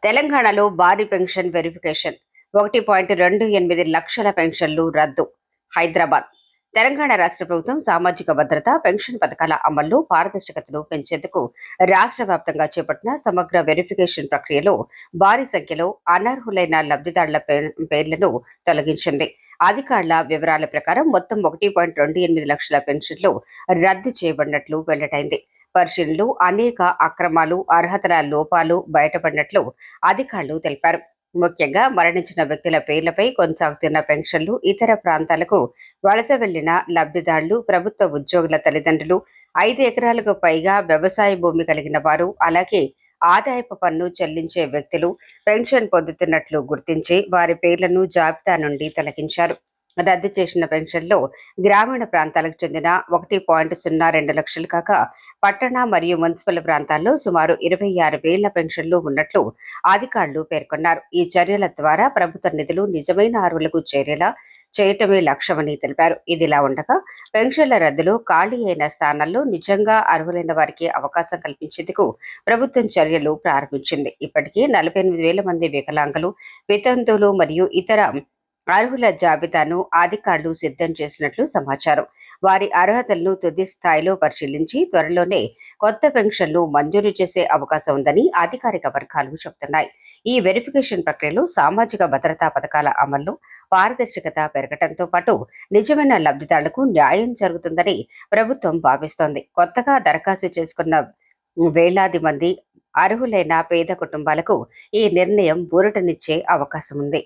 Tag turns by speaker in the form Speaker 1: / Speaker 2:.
Speaker 1: తెలంగాణలో భారీ pension verification 1.28 లక్షల పెన్షన్లు రద్దు. హైదరాబాద్ తెలంగాణ రాష్ట్ర ప్రభుత్వం సామాజిక భద్రత పెన్షన్ పథకాల అమల్లో పారదర్శకతను పెంచేందుకు రాష్ట్ర వ్యాప్తంగా చేపట్టిన సమగ్ర వెరిఫికేషన్ ప్రక్రియలో భారీ సంఖ్యలో అనర్హులైన లబ్ధిదారుల పేర్లను తొలగించింది. అధికారుల వివరాల ప్రకారం మొత్తం 1.28 లక్షల పెన్షన్లు రద్దు చేయబడినట్లు వెల్లడైంది. పరిశీలనలు అనేక అక్రమాలు, అర్హతల లోపాలు బయటపడినట్లు అధికారులు తెలిపారు. ముఖ్యంగా మరణించిన వ్యక్తుల పేర్లపై కొనసాగుతున్న పెన్షన్లు, ఇతర ప్రాంతాలకు వలస వెళ్లిన లబ్ధిదారులు, ప్రభుత్వ ఉద్యోగుల తల్లిదండ్రులు, 5 ఎకరాలకు పైగా వ్యవసాయ భూమి కలిగిన వారు, అలాగే ఆదాయపు పన్ను చెల్లించే వ్యక్తులు పెన్షన్ పొందుతున్నట్లు గుర్తించి వారి పేర్లను జాబితా నుండి తొలగించారు. రద్దు చేసిన పెన్షన్లో గ్రామీణ ప్రాంతాలకు చెందిన 1.02 లక్షలు కాగా, పట్టణ మరియు మున్సిపల్ ప్రాంతాల్లో సుమారు 26,000 పెన్షన్లు ఉన్నట్లు అధికారులు పేర్కొన్నారు. ఈ చర్యల ద్వారా ప్రభుత్వ నిధులు నిజమైన అర్హులకు చేరేలా చేయటమే లక్ష్యమని తెలిపారు. ఇదిలా ఉండగా పెన్షన్ల రద్దులో ఖాళీ అయిన స్థానాల్లో నిజంగా అర్హులైన వారికి అవకాశం కల్పించేందుకు ప్రభుత్వం చర్యలు ప్రారంభించింది. ఇప్పటికే 48,000 మంది వికలాంగులు, వితంతువులు మరియు ఇతర అర్హుల జాబితాను అధికారులు సిద్ధం చేసినట్లు సమాచారం. వారి అర్హతలను తుది స్థాయిలో పరిశీలించి త్వరలోనే కొత్త పెన్షన్లు మంజూరు చేసే అవకాశం ఉందని అధికారిక వర్గాలు చెబుతున్నాయి. ఈ వెరిఫికేషన్ ప్రక్రియలో సామాజిక భద్రతా పథకాల అమల్లో పారదర్శకత పెరగడంతో పాటు నిజమైన లబ్ధిదారులకు న్యాయం జరుగుతుందని ప్రభుత్వం భావిస్తోంది. కొత్తగా దరఖాస్తు చేసుకున్న వేలాది మంది అర్హులైన పేద కుటుంబాలకు ఈ నిర్ణయం ఊరటనిచ్చే అవకాశం ఉంది.